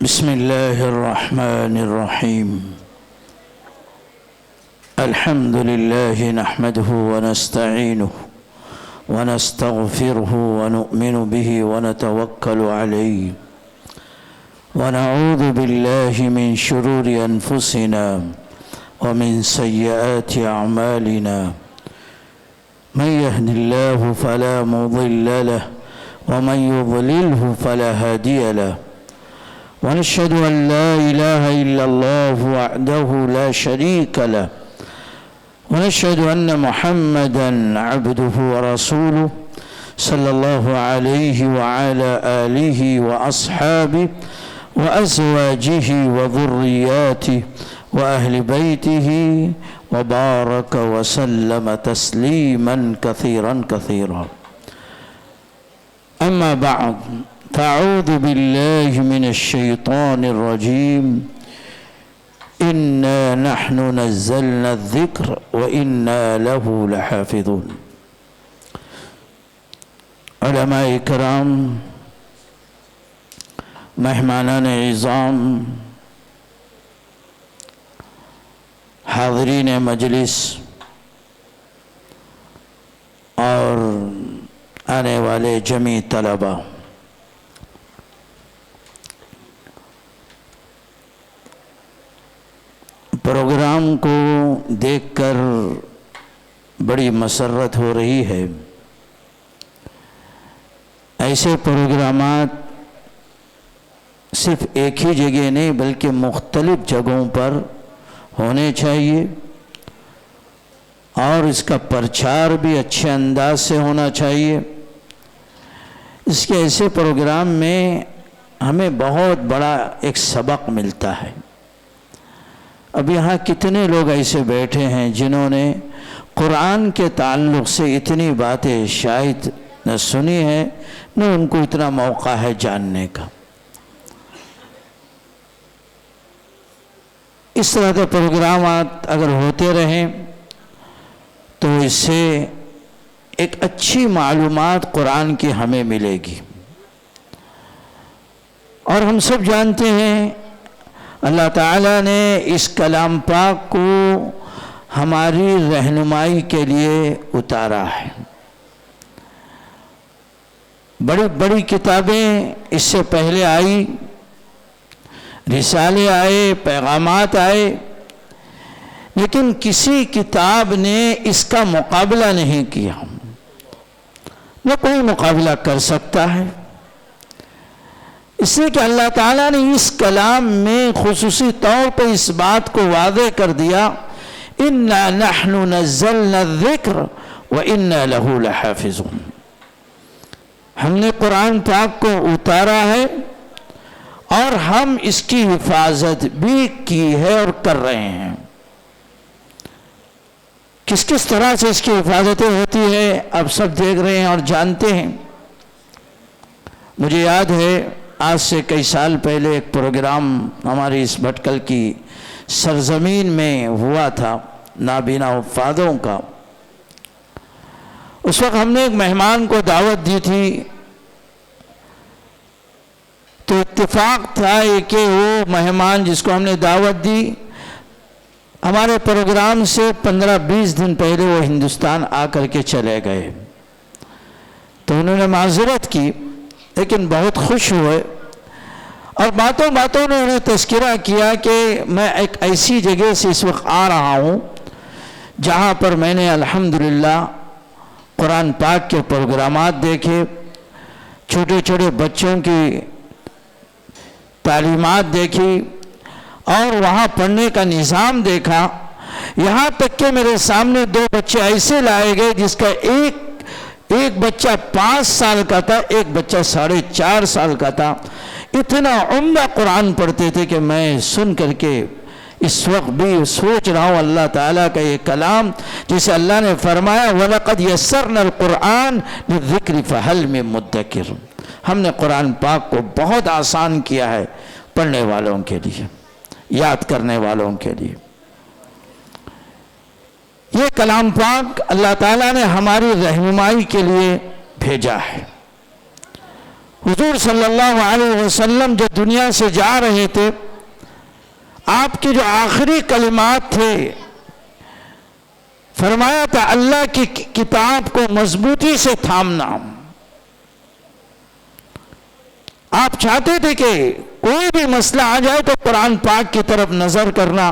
بسم الله الرحمن الرحيم. الحمد لله نحمده ونستعينه ونستغفره ونؤمن به ونتوكل عليه ونعوذ بالله من شرور أنفسنا ومن سيئات أعمالنا. من يهد الله فلا مضل له ومن يضلله فلا هادي له. ونشهد أن لا إله إلا الله وحده لا شريك له ونشهد أن محمدًا عبده ورسوله صلى الله عليه وعلى آله وأصحابه وأزواجه وذرياته وأهل بيته وبارك وسلم تسليمًا كثيرًا كثيرًا. أما بعد، فأعوذ بالله من الشيطان الرجيم. إنا نحن نزلنا الذكر وإنا له لحافظون. علماء کرام، مہمانان عظام، حاضرین مجلس اور آنے والے جمیع طلباء، پروگرام کو دیکھ کر بڑی مسرت ہو رہی ہے. ایسے پروگرامات صرف ایک ہی جگہ نہیں بلکہ مختلف جگہوں پر ہونے چاہیے، اور اس کا پرچار بھی اچھے انداز سے ہونا چاہیے. اس کے ایسے پروگرام میں ہمیں بہت بڑا ایک سبق ملتا ہے. اب یہاں کتنے لوگ ایسے بیٹھے ہیں جنہوں نے قرآن کے تعلق سے اتنی باتیں شاید نہ سنی ہے، نہ ان کو اتنا موقع ہے جاننے کا. اس طرح کے پروگرامات اگر ہوتے رہیں تو اس سے ایک اچھی معلومات قرآن کی ہمیں ملے گی. اور ہم سب جانتے ہیں اللہ تعالیٰ نے اس کلام پاک کو ہماری رہنمائی کے لیے اتارا ہے. بڑی بڑی کتابیں اس سے پہلے آئی، رسالے آئے، پیغامات آئے، لیکن کسی کتاب نے اس کا مقابلہ نہیں کیا. نہ کوئی مقابلہ کر سکتا ہے، اس لیے کہ اللہ تعالیٰ نے اس کلام میں خصوصی طور پر اس بات کو واضح کر دیا، اِنَّا نَحْنُ نَزَّلْنَا الذِّكْرَ وَإِنَّا لَهُ لَحَافِظُونَ. ہم نے قرآن پاک کو اتارا ہے اور ہم اس کی حفاظت بھی کی ہے اور کر رہے ہیں. کس کس طرح سے اس کی حفاظتیں ہوتی ہے اب سب دیکھ رہے ہیں اور جانتے ہیں. مجھے یاد ہے آج سے کئی سال پہلے ایک پروگرام ہماری اس بھٹکل کی سرزمین میں ہوا تھا نابینا حفاظوں کا. اس وقت ہم نے ایک مہمان کو دعوت دی تھی، تو اتفاق تھا کہ وہ مہمان جس کو ہم نے دعوت دی ہمارے پروگرام سے 15-20 دن پہلے وہ ہندوستان آ کر کے چلے گئے. تو انہوں نے معذرت کی لیکن بہت خوش ہوئے، اور باتوں باتوں نے انہیں تذکرہ کیا کہ میں ایک ایسی جگہ سے اس وقت آ رہا ہوں جہاں پر میں نے الحمدللہ قرآن پاک کے پروگرامات دیکھے، چھوٹے چھوٹے بچوں کی تعلیمات دیکھی، اور وہاں پڑھنے کا نظام دیکھا. یہاں تک کہ میرے سامنے 2 بچے ایسے لائے گئے جس کا ایک بچہ 5 سال کا تھا، ایک بچہ 4.5 سال کا تھا. اتنا عمدہ قرآن پڑھتے تھے کہ میں سن کر کے اس وقت بھی سوچ رہا ہوں اللہ تعالیٰ کا یہ کلام جسے اللہ نے فرمایا وَلَقَدْ يَسَّرْنَا الْقُرْآنَ لِلذِّكْرِ فَهَلْ مِن مُدَّكِرٍ. ہم نے قرآن پاک کو بہت آسان کیا ہے پڑھنے والوں کے لیے، یاد کرنے والوں کے لیے. یہ کلام پاک اللہ تعالیٰ نے ہماری رہنمائی کے لیے بھیجا ہے، حضور صلی اللہ علیہ وسلم جو دنیا سے جا رہے تھے، آپ کے جو آخری کلمات تھے، فرمایا تھا اللہ کی کتاب کو مضبوطی سے تھامنا۔ آپ چاہتے تھے کہ کوئی بھی مسئلہ آ جائے تو قرآن پاک کی طرف نظر کرنا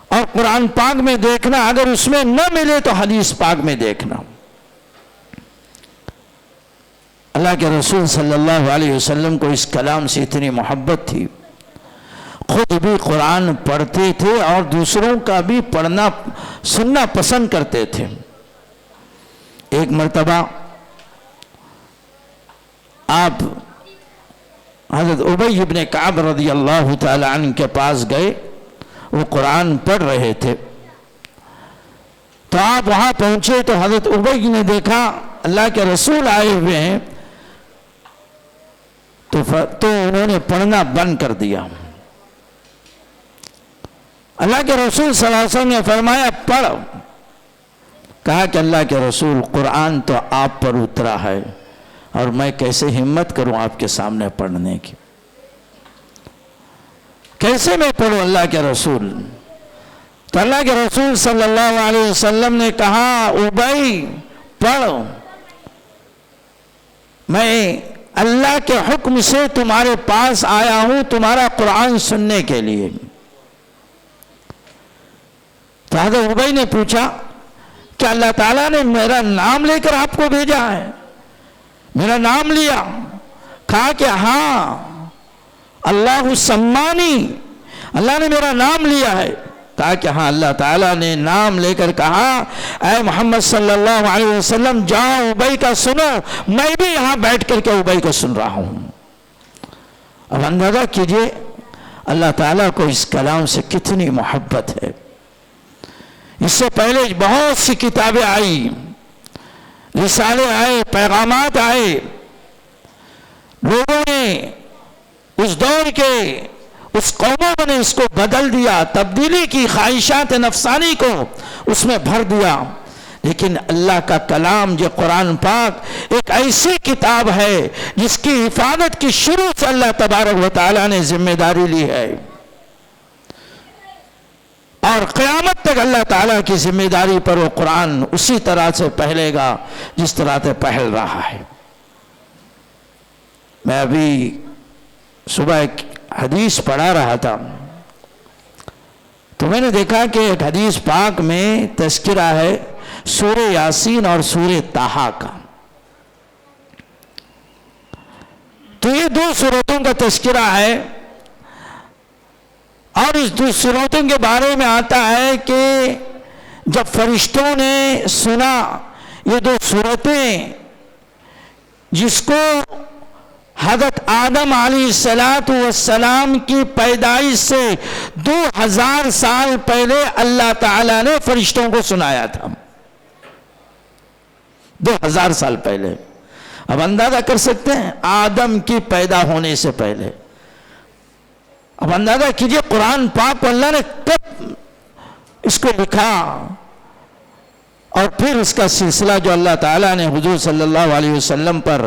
اور قرآن پاک میں دیکھنا، اگر اس میں نہ ملے تو حدیث پاک میں دیکھنا۔ اللہ کے رسول صلی اللہ علیہ وسلم کو اس کلام سے اتنی محبت تھی، خود بھی قرآن پڑھتے تھے اور دوسروں کا بھی پڑھنا سننا پسند کرتے تھے۔ ایک مرتبہ آپ حضرت ابی بن کعب رضی اللہ تعالی عنہ کے پاس گئے، وہ قرآن پڑھ رہے تھے، تو آپ وہاں پہنچے تو حضرت ابی نے دیکھا اللہ کے رسول آئے ہوئے ہیں، تو انہوں نے پڑھنا بند کر دیا۔ اللہ کے رسول صلی اللہ علیہ وسلم نے فرمایا پڑھ۔ کہا کہ اللہ کے رسول قرآن تو آپ پر اترا ہے اور میں کیسے ہمت کروں آپ کے سامنے پڑھنے کی، کیسے میں پڑھوں اللہ کے رسول؟ تو اللہ کے رسول صلی اللہ علیہ وسلم نے کہا ابی پڑھ، میں اللہ کے حکم سے تمہارے پاس آیا ہوں تمہارا قرآن سننے کے لیے۔ تو حضرت ابی نے پوچھا کہ اللہ تعالیٰ نے میرا نام لے کر آپ کو بھیجا ہے؟ میرا نام لیا؟ کہا کہ ہاں، اللہ سمانی، اللہ نے میرا نام لیا ہے۔ کہا کہ ہاں، اللہ تعالیٰ نے نام لے کر کہا اے محمد صلی اللہ علیہ وسلم جاؤ ابی کا سنو، میں بھی یہاں بیٹھ کر کے ابی کو سن رہا ہوں۔ اب اندازہ کیجئے اللہ تعالیٰ کو اس کلام سے کتنی محبت ہے۔ اس سے پہلے بہت سی کتابیں آئی، رسالے آئے، پیغامات آئے، لوگوں نے اس دور کے اس قوموں نے اس کو بدل دیا، تبدیلی کی، خواہشات نفسانی کو اس میں بھر دیا، لیکن اللہ کا کلام جو قرآن پاک ایک ایسی کتاب ہے جس کی حفاظت کی شروع سے اللہ تبارک و تعالیٰ نے ذمہ داری لی ہے، اور قیامت تک اللہ تعالیٰ کی ذمہ داری پر وہ قرآن اسی طرح سے پہلے گا جس طرح سے پہل رہا ہے۔ میں ابھی صبح ایک حدیث پڑھا رہا تھا تو میں نے دیکھا کہ ایک حدیث پاک میں تذکرہ ہے سورہ یاسین اور سورہ طٰہٰ کا، تو یہ دو سورتوں کا تذکرہ ہے، اور اس دو سورتوں کے بارے میں آتا ہے کہ جب فرشتوں نے سنا یہ دو سورتیں جس کو حضرت آدم علیہ السلام کی پیدائش سے 2000 سال پہلے اللہ تعالیٰ نے فرشتوں کو سنایا تھا، 2000 سال پہلے۔ اب اندازہ کر سکتے ہیں آدم کی پیدا ہونے سے پہلے۔ اب اندازہ کیجئے قرآن پاک کو اللہ نے کب اس کو لکھا، اور پھر اس کا سلسلہ جو اللہ تعالیٰ نے حضور صلی اللہ علیہ وسلم پر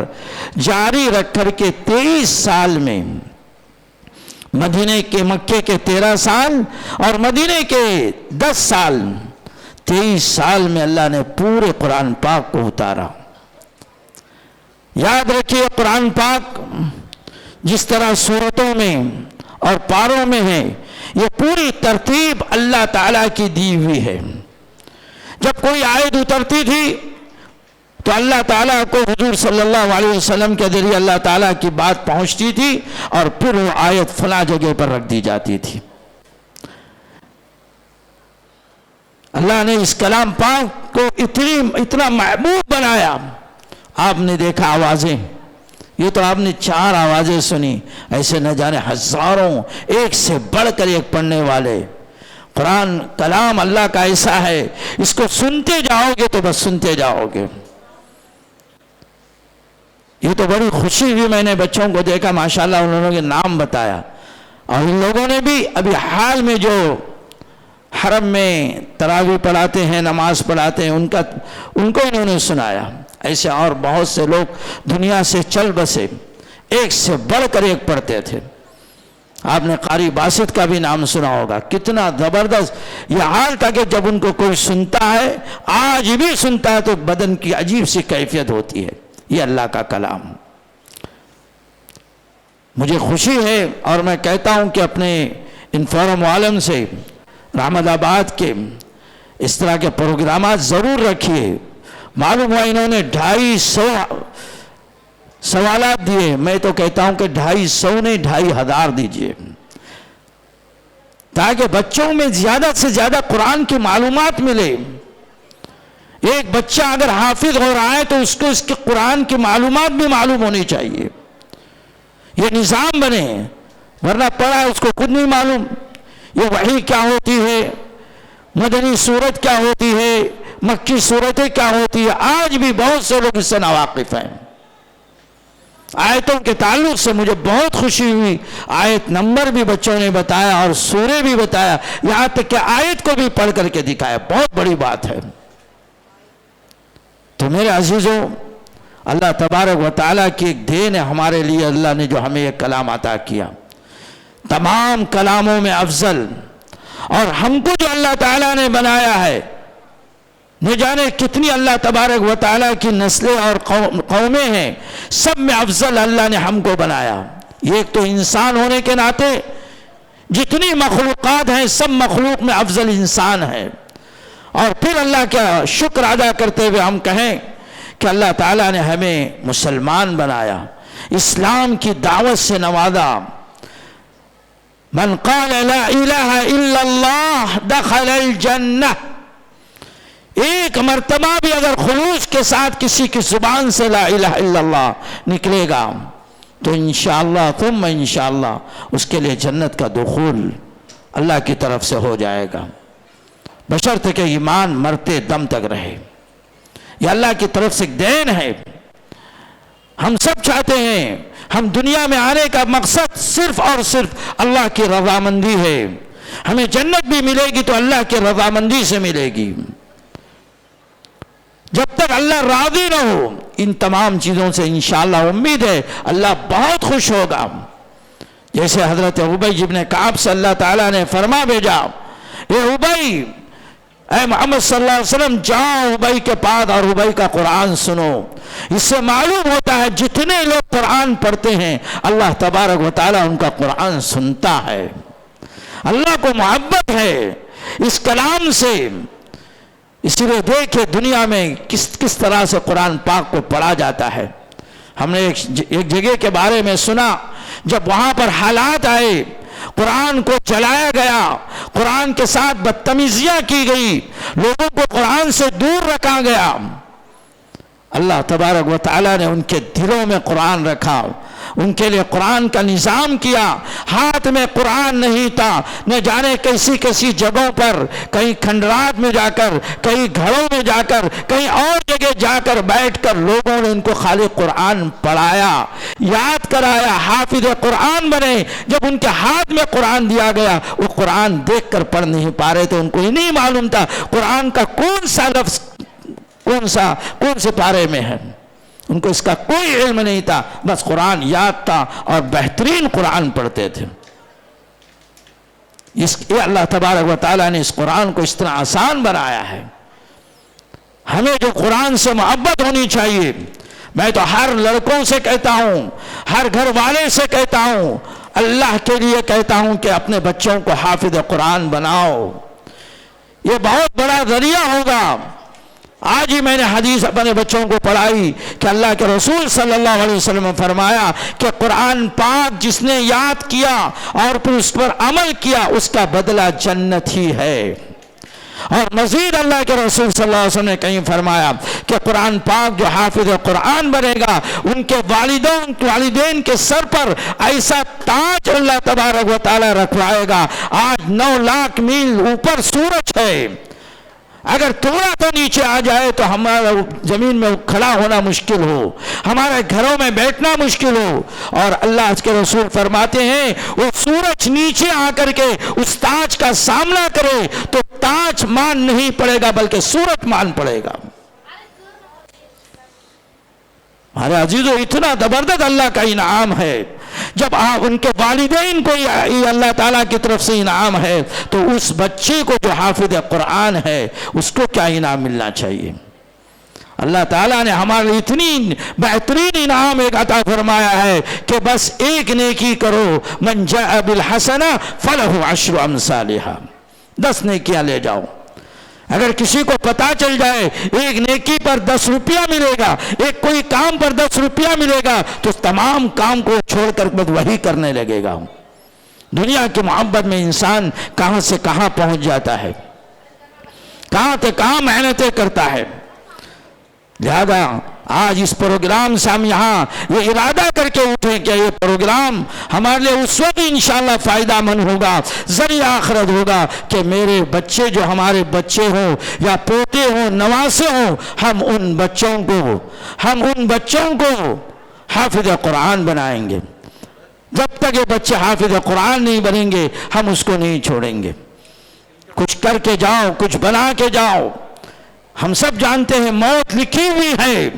جاری رکھ کر کے 23 سال میں، مکے کے 13 سال اور مدینے کے 10 سال، 23 سال میں اللہ نے پورے قرآن پاک کو اتارا۔ یاد رکھیے قرآن پاک جس طرح سورتوں میں اور پاروں میں ہے، یہ پوری ترتیب اللہ تعالیٰ کی دی ہوئی ہے۔ جب کوئی آیت اترتی تھی تو اللہ تعالیٰ کو حضور صلی اللہ علیہ وسلم کے ذریعے اللہ تعالیٰ کی بات پہنچتی تھی، اور پھر وہ آیت فلاں جگہ پر رکھ دی جاتی تھی۔ اللہ نے اس کلام پاک کو اتنا محبوب بنایا۔ آپ نے دیکھا آوازیں، یہ تو آپ نے 4 آوازیں سنی، ایسے نہ جانے ہزاروں، ایک سے بڑھ کر ایک پڑھنے والے۔ قرآن کلام اللہ کا ایسا ہے، اس کو سنتے جاؤ گے تو بس سنتے جاؤ گے۔ یہ تو بڑی خوشی ہوئی، میں نے بچوں کو دیکھا ماشاءاللہ انہوں نے نام بتایا، اور ان لوگوں نے بھی ابھی حال میں جو حرم میں تراویح پڑھاتے ہیں، نماز پڑھاتے ہیں، ان کو انہوں نے سنایا۔ ایسے اور بہت سے لوگ دنیا سے چل بسے، ایک سے بڑھ کر ایک پڑھتے تھے۔ آپ نے قاری باسط کا بھی نام سنا ہوگا، کتنا زبردست یہ حال تھا کہ جب ان کو کوئی سنتا ہے، آج بھی سنتا ہے، تو بدن کی عجیب سی کیفیت ہوتی ہے۔ یہ اللہ کا کلام۔ مجھے خوشی ہے اور میں کہتا ہوں کہ اپنے ان فورم عالم سے احمد آباد کے اس طرح کے پروگرامات ضرور رکھیے۔ معلوم ہوا انہوں نے 250 سوالات دیے، میں تو کہتا ہوں کہ 250 نہیں 2500 دیجئے، تاکہ بچوں میں زیادہ سے زیادہ قرآن کی معلومات ملے۔ ایک بچہ اگر حافظ ہو رہا ہے تو اس کو اس کے قرآن کی معلومات بھی معلوم ہونی چاہیے، یہ نظام بنے، ورنہ پڑھا ہے اس کو خود نہیں معلوم یہ وحی کیا ہوتی ہے، مدنی صورت کیا ہوتی ہے، مکی صورتیں کیا ہوتی ہے۔ آج بھی بہت سے لوگ اس سے ناواقف ہیں۔ آیتوں کے تعلق سے مجھے بہت خوشی ہوئی، آیت نمبر بھی بچوں نے بتایا اور سورے بھی بتایا، یہاں تک کہ آیت کو بھی پڑھ کر کے دکھایا، بہت بڑی بات ہے۔ تو میرے عزیزوں، اللہ تبارک و تعالیٰ کی ایک دین ہے ہمارے لیے، اللہ نے جو ہمیں ایک کلام عطا کیا، تمام کلاموں میں افضل، اور ہم کو جو اللہ تعالیٰ نے بنایا ہے، نہ جانے کتنی اللہ تبارک و تعالیٰ کی نسلیں اور قومیں ہیں، سب میں افضل اللہ نے ہم کو بنایا۔ یہ ایک تو انسان ہونے کے ناطے جتنی مخلوقات ہیں سب مخلوق میں افضل انسان ہے، اور پھر اللہ کا شکر ادا کرتے ہوئے ہم کہیں کہ اللہ تعالیٰ نے ہمیں مسلمان بنایا، اسلام کی دعوت سے نوازا۔ من قال لا الہ الا اللہ دخل الجنہ، ایک مرتبہ بھی اگر خلوص کے ساتھ کسی کی زبان سے لا الہ الا اللہ نکلے گا تو انشاءاللہ ثم انشاءاللہ اس کے لیے جنت کا دخول اللہ کی طرف سے ہو جائے گا، بشرط کہ ایمان مرتے دم تک رہے۔ یہ اللہ کی طرف سے ایک دین ہے۔ ہم سب چاہتے ہیں، ہم دنیا میں آنے کا مقصد صرف اور صرف اللہ کی رضامندی ہے، ہمیں جنت بھی ملے گی تو اللہ کی رضامندی سے ملے گی۔ جب تک اللہ راضی نہ ہو ان تمام چیزوں سے انشاءاللہ امید ہے اللہ بہت خوش ہوگا۔ جیسے حضرت ابی ابن کعب سے اللہ تعالیٰ نے فرما بھیجا، اے ابی، اے محمد صلی اللہ علیہ وسلم جاؤ ابی کے پاس اور ابی کا قرآن سنو۔ اس سے معلوم ہوتا ہے جتنے لوگ قرآن پڑھتے ہیں اللہ تبارک و تعالیٰ ان کا قرآن سنتا ہے۔ اللہ کو محبت ہے اس کلام سے، اسی لیے دیکھیں دنیا میں کس طرح سے قرآن پاک کو پڑھا جاتا ہے۔ ہم نے ایک جگہ کے بارے میں سنا، جب وہاں پر حالات آئے، قرآن کو جلایا گیا، قرآن کے ساتھ بدتمیزیاں کی گئی، لوگوں کو قرآن سے دور رکھا گیا، اللہ تبارک و تعالیٰ نے ان کے دلوں میں قرآن رکھا، ان کے لیے قرآن کا نظام کیا۔ ہاتھ میں قرآن نہیں تھا، نہ جانے کیسی کیسی جگہوں پر، کہیں کھنڈرات میں جا کر، کہیں گھروں میں جا کر، کہیں اور جگہ جا کر بیٹھ کر لوگوں نے ان کو خالی قرآن پڑھایا، یاد کرایا، حافظ قرآن بنے۔ جب ان کے ہاتھ میں قرآن دیا گیا وہ قرآن دیکھ کر پڑھ نہیں پا رہے تھے، ان کو ہی نہیں معلوم تھا قرآن کا کون سا لفظ کون سے پارے میں ہے، ان کو اس کا کوئی علم نہیں تھا، بس قرآن یاد تھا اور بہترین قرآن پڑھتے تھے۔ یہ اللہ تبارک و تعالیٰ نے اس قرآن کو اس طرح آسان بنایا ہے۔ ہمیں جو قرآن سے محبت ہونی چاہیے، میں تو ہر لڑکوں سے کہتا ہوں، ہر گھر والے سے کہتا ہوں، اللہ کے لیے کہتا ہوں کہ اپنے بچوں کو حافظ قرآن بناؤ، یہ بہت بڑا ذریعہ ہوگا۔ آج ہی میں نے حدیث اپنے بچوں کو پڑھائی کہ اللہ کے رسول صلی اللہ علیہ وسلم نے فرمایا کہ قرآن پاک جس نے یاد کیا اور پھر اس پر عمل کیا اس کا بدلہ جنت ہی ہے۔ اور مزید اللہ کے رسول صلی اللہ علیہ وسلم نے کہیں فرمایا کہ قرآن پاک جو حافظ قرآن بنے گا ان کے والدین کے سر پر ایسا تاج اللہ تبارک و تعالیٰ رکھوائے گا۔ آج 9 لاکھ میل اوپر سورج ہے، اگر تھوڑا تو نیچے آ جائے تو ہمارا زمین میں کھڑا ہونا مشکل ہو، ہمارے گھروں میں بیٹھنا مشکل ہو، اور اللہ کے رسول فرماتے ہیں وہ سورج نیچے آ کر کے اس تاج کا سامنا کرے تو تاج مان نہیں پڑے گا بلکہ سورج مان پڑے گا۔ ہمارے عزیزو اتنا زبردست اللہ کا انعام ہے، جب آپ ان کے والدین کو یہ اللہ تعالیٰ کی طرف سے انعام ہے تو اس بچے کو جو حافظ قرآن ہے اس کو کیا انعام ملنا چاہیے؟ اللہ تعالیٰ نے ہمارے لیے اتنی بہترین انعام ایک عطا فرمایا ہے کہ بس ایک نیکی کرو، من جاء بالحسنہ فلہ عشر امثالہا، 10 نیکیاں لے جاؤ۔ اگر کسی کو پتا چل جائے ایک نیکی پر 10 روپیہ ملے گا، ایک کوئی کام پر 10 روپیہ ملے گا، تو تمام کام کو چھوڑ کر بس وہی کرنے لگے گا۔ دنیا کی محبت میں انسان کہاں سے کہاں پہنچ جاتا ہے، کہاں سے کہاں محنتیں کرتا ہے۔ لہذا آج اس پروگرام سے ہم یہاں یہ ارادہ کر کے اٹھیں کہ یہ پروگرام ہمارے لیے اس وقت انشاءاللہ فائدہ مند ہوگا، ذریعہ آخرت ہوگا کہ میرے بچے جو ہمارے بچے ہوں یا پوتے ہوں، نواسے ہوں، ہم ان بچوں کو حافظ قرآن بنائیں گے۔ جب تک یہ بچے حافظ قرآن نہیں بنیں گے ہم اس کو نہیں چھوڑیں گے۔ کچھ کر کے جاؤ، کچھ بنا کے جاؤ۔ ہم سب جانتے ہیں موت لکھی ہوئی ہے،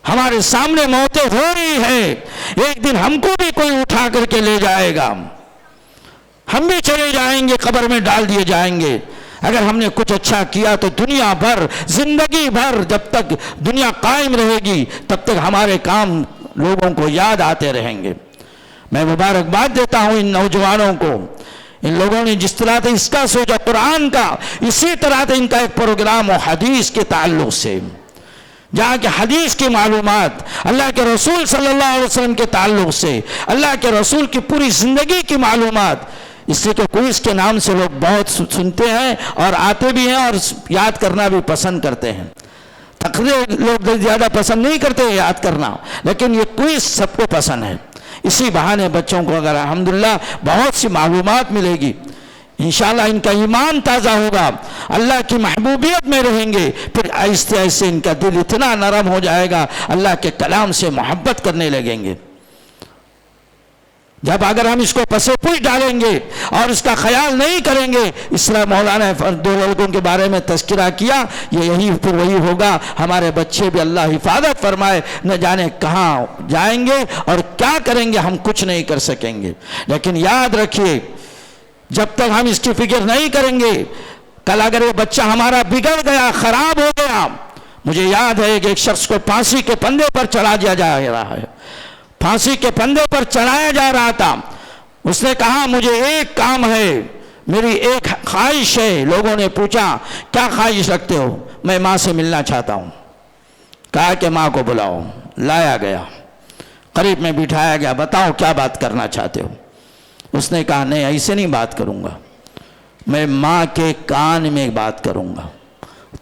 ہمارے سامنے موتیں ہو رہی ہیں، ایک دن ہم کو بھی کوئی اٹھا کر کے لے جائے گا، ہم بھی چلے جائیں گے، قبر میں ڈال دیے جائیں گے۔ اگر ہم نے کچھ اچھا کیا تو دنیا بھر، زندگی بھر، جب تک دنیا قائم رہے گی تب تک ہمارے کام لوگوں کو یاد آتے رہیں گے۔ میں مبارکباد دیتا ہوں ان نوجوانوں کو، ان لوگوں نے جس طرح سے اس کا سوچا قرآن کا، اسی طرح سے ان کا ایک پروگرام ہو حدیث کے تعلق سے، جہاں کہ حدیث کی معلومات، اللہ کے رسول صلی اللہ علیہ وسلم کے تعلق سے، اللہ کے رسول کی پوری زندگی کی معلومات۔ اس لیے کہ کوئز کے نام سے لوگ بہت سنتے ہیں اور آتے بھی ہیں اور یاد کرنا بھی پسند کرتے ہیں۔ تقریر لوگ زیادہ پسند نہیں کرتے یاد کرنا، لیکن یہ کوئز سب کو پسند ہے۔ اسی بہانے بچوں کو اگر الحمدللہ بہت سی معلومات ملے گی، انشاءاللہ ان کا ایمان تازہ ہوگا، اللہ کی محبوبیت میں رہیں گے، پھر آہستہ آہستہ ان کا دل اتنا نرم ہو جائے گا، اللہ کے کلام سے محبت کرنے لگیں گے۔ جب اگر ہم اس کو پس پوش ڈالیں گے اور اس کا خیال نہیں کریں گے، اس طرح مولانا نے 2 لڑکوں کے بارے میں تذکرہ کیا، یہی پھر وہی ہوگا، ہمارے بچے بھی اللہ حفاظت فرمائے، نہ جانے کہاں جائیں گے اور کیا کریں گے، ہم کچھ نہیں کر سکیں گے۔ لیکن یاد رکھیے جب تک ہم اس کی فکر نہیں کریں گے، کل اگر یہ بچہ ہمارا بگڑ گیا، خراب ہو گیا، مجھے یاد ہے کہ ایک شخص کو پھانسی کے پندے پر چڑھا دیا جا رہا ہے، پھانسی کے پندے پر چڑھایا جا رہا تھا۔ اس نے کہا مجھے ایک کام ہے، میری ایک خواہش ہے۔ لوگوں نے پوچھا کیا خواہش رکھتے ہو؟ میں ماں سے ملنا چاہتا ہوں۔ کہا کہ ماں کو بلاؤ، لایا گیا، قریب میں بٹھایا گیا، بتاؤ کیا بات کرنا چاہتے ہو؟ اس نے کہا نہیں ایسے نہیں بات کروں گا، میں ماں کے کان میں بات کروں گا۔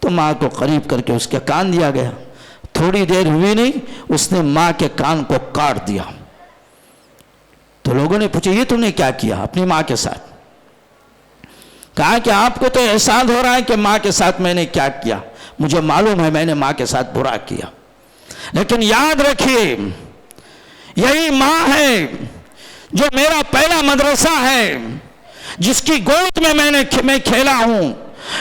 تو ماں کو قریب کر کے اس کے کان دیا گیا، تھوڑی دیر ہوئی نہیں اس نے ماں کے کان کو کاٹ دیا۔ تو لوگوں نے پوچھا یہ تم نے کیا کیا اپنی ماں کے ساتھ؟ کہا کہ آپ کو تو احساس ہو رہا ہے کہ ماں کے ساتھ میں نے کیا کیا، مجھے معلوم ہے میں نے ماں کے ساتھ برا کیا، لیکن یاد رکھیے یہی ماں ہے جو میرا پہلا مدرسہ ہے، جس کی گود میں میں کھیلا ہوں،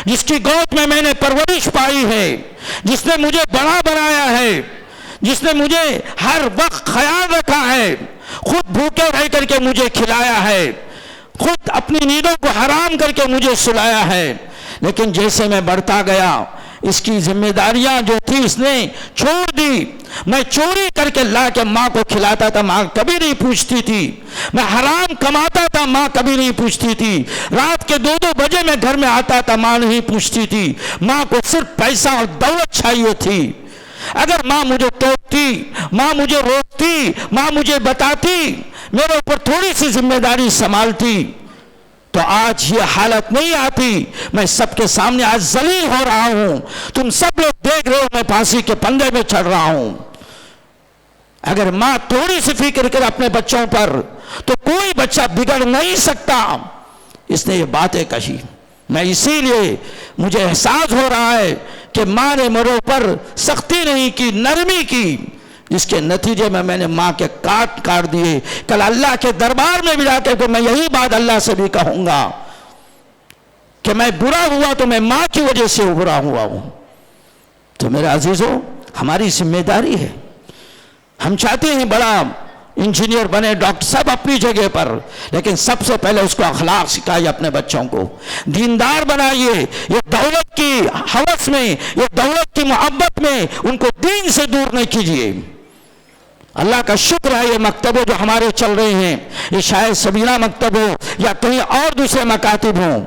جس کی گود میں میں نے پرورش پائی ہے، جس نے مجھے بڑا بنایا ہے، جس نے مجھے ہر وقت خیال رکھا ہے، خود بھوکے رہ کر کے مجھے کھلایا ہے، خود اپنی نیندوں کو حرام کر کے مجھے سلایا ہے۔ لیکن جیسے میں بڑھتا گیا اس کی ذمہ داریاں جو تھی اس نے چھوڑ دی۔ میں چوری کر کے لا کے ماں کو کھلاتا تھا، ماں کبھی نہیں پوچھتی تھی۔ میں حرام کماتا تھا، ماں کبھی نہیں پوچھتی تھی۔ رات کے 2 بجے میں گھر میں آتا تھا، ماں نہیں پوچھتی تھی۔ ماں کو صرف پیسہ اور دولت چاہیے تھی۔ اگر ماں مجھے ٹوکتی، ماں مجھے روکتی، ماں مجھے بتاتی، میرے اوپر تھوڑی سی ذمہ داری سنبھالتی تو آج یہ حالت نہیں آتی۔ میں سب کے سامنے آج ذلیل ہو رہا ہوں، تم سب لوگ دیکھ رہے ہو میں پھانسی کے پندے میں چڑھ رہا ہوں۔ اگر ماں تھوڑی سی فکر کرے اپنے بچوں پر تو کوئی بچہ بگڑ نہیں سکتا۔ اس نے یہ باتیں کہی، میں اسی لیے مجھے احساس ہو رہا ہے کہ ماں نے میرے اوپر سختی نہیں کی، نرمی کی، جس کے نتیجے میں نے ماں کے کاٹ دیے۔ کل اللہ کے دربار میں بھی جا کے میں یہی بات اللہ سے بھی کہوں گا کہ میں برا ہوا تو میں ماں کی وجہ سے برا ہوا ہوں۔ تو میرے عزیزوں ہماری ذمہ داری ہے ہم چاہتے ہیں بڑا انجینئر بنے، ڈاکٹر، سب اپنی جگہ پر، لیکن سب سے پہلے اس کو اخلاق سکھائیے اپنے بچوں کو، دیندار بنائیے۔ یہ دولت کی ہوس میں، یہ دولت کی محبت میں ان کو دین سے دور نہیں کیجیے۔ اللہ کا شکر ہے یہ مکتب جو ہمارے چل رہے ہیں، یہ شاید سبینہ مکتب ہو یا کہیں اور دوسرے مکاتب ہوں،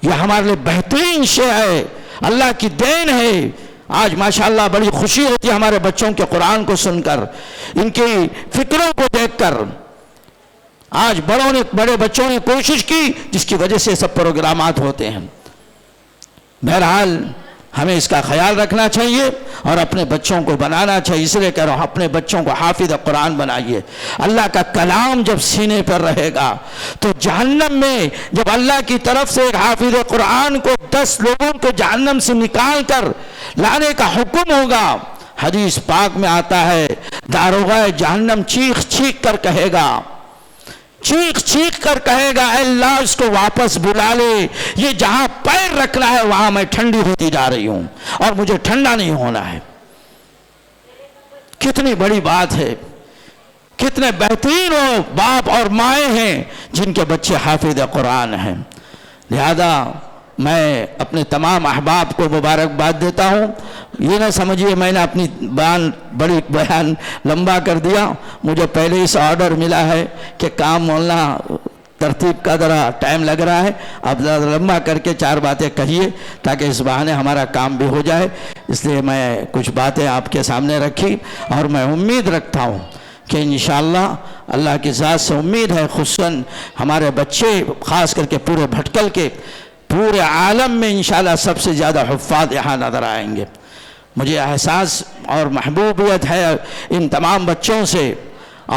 یہ ہمارے لیے بہترین شے ہے، اللہ کی دین ہے۔ آج ماشاءاللہ بڑی خوشی ہوتی ہے ہمارے بچوں کے قرآن کو سن کر، ان کی فکروں کو دیکھ کر۔ آج بڑے بچوں نے کوشش کی جس کی وجہ سے سب پروگرامات ہوتے ہیں۔ بہرحال ہمیں اس کا خیال رکھنا چاہیے اور اپنے بچوں کو بنانا چاہیے، اس لیے کہہ رہا ہوں اپنے بچوں کو حافظ قرآن بنائیے۔ اللہ کا کلام جب سینے پر رہے گا تو جہنم میں جب اللہ کی طرف سے ایک حافظ قرآن کو 10 لوگوں کو جہنم سے نکال کر لانے کا حکم ہوگا، حدیث پاک میں آتا ہے داروغہ جہنم چیخ چیخ کر کہے گا، اے اللہ اس کو واپس بلا لے، یہ جہاں پیر رکھنا ہے وہاں میں ٹھنڈی ہوتی جا رہی ہوں اور مجھے ٹھنڈا نہیں ہونا ہے۔ کتنی بڑی بات ہے، کتنے بہترین باپ اور مائیں ہیں جن کے بچے حافظ قرآن ہیں۔ لہذا میں اپنے تمام احباب کو مبارکباد دیتا ہوں۔ یہ نہ سمجھیے میں نے اپنی بیان لمبا کر دیا، مجھے پہلے اس آرڈر ملا ہے کہ کام مولانا ترتیب کا ذرا ٹائم لگ رہا ہے، اب ذرا لمبا کر کے 4 باتیں کہیے تاکہ اس بہانے ہمارا کام بھی ہو جائے، اس لیے میں کچھ باتیں آپ کے سامنے رکھی، اور میں امید رکھتا ہوں کہ انشاءاللہ اللہ کی ذات سے امید ہے، خصوصاً ہمارے بچے خاص کر کے پورے بھٹکل کے پورے عالم میں انشاءاللہ سب سے زیادہ حفاظ یہاں نظر آئیں گے۔ مجھے احساس اور محبوبیت ہے ان تمام بچوں سے،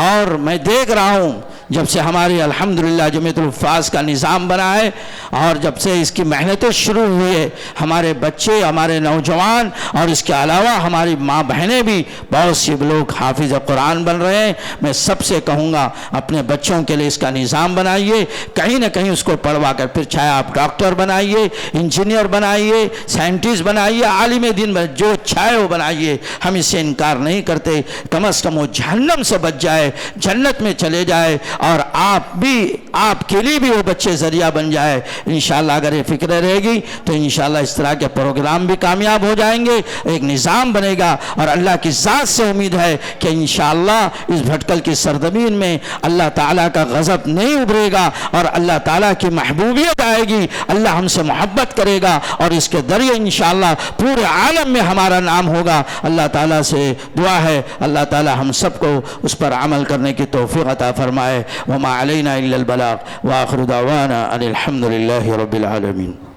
اور میں دیکھ رہا ہوں جب سے ہماری الحمدللہ جمعیت الحفاظ کا نظام بنا ہے اور جب سے اس کی محنتیں شروع ہوئی ہے، ہمارے بچے، ہمارے نوجوان اور اس کے علاوہ ہماری ماں بہنیں بھی بہت سی لوگ حافظ قرآن بن رہے ہیں۔ میں سب سے کہوں گا اپنے بچوں کے لیے اس کا نظام بنائیے، کہیں نہ کہیں اس کو پڑھوا کر، پھر چاہے آپ ڈاکٹر بنائیے، انجینئر بنائیے، سائنٹسٹ بنائیے، عالم دین جو چاہے وہ بنائیے، ہم اس سے انکار نہیں کرتے۔ کم از کم وہ جہنم سے بچ جائے، جنت میں چلے جائے، اور آپ کے لیے بھی وہ بچے ذریعہ بن جائے۔ انشاءاللہ اگر یہ فکر رہے گی تو انشاءاللہ اس طرح کے پروگرام بھی کامیاب ہو جائیں گے، ایک نظام بنے گا، اور اللہ کی ذات سے امید ہے کہ انشاءاللہ اس بھٹکل کی سرزمین میں اللہ تعالیٰ کا غضب نہیں ابھرے گا اور اللہ تعالیٰ کی محبوبیت آئے گی، اللہ ہم سے محبت کرے گا، اور اس کے ذریعے انشاءاللہ پورے عالم میں ہمارا نام ہوگا۔ اللہ تعالیٰ سے دعا ہے اللہ تعالیٰ ہم سب کو اس پر عمل کرنے کی توفیق عطا فرمائے۔ وما علینا الا البلاغ، وآخر دعوانا ان الحمد للہ رب العالمین۔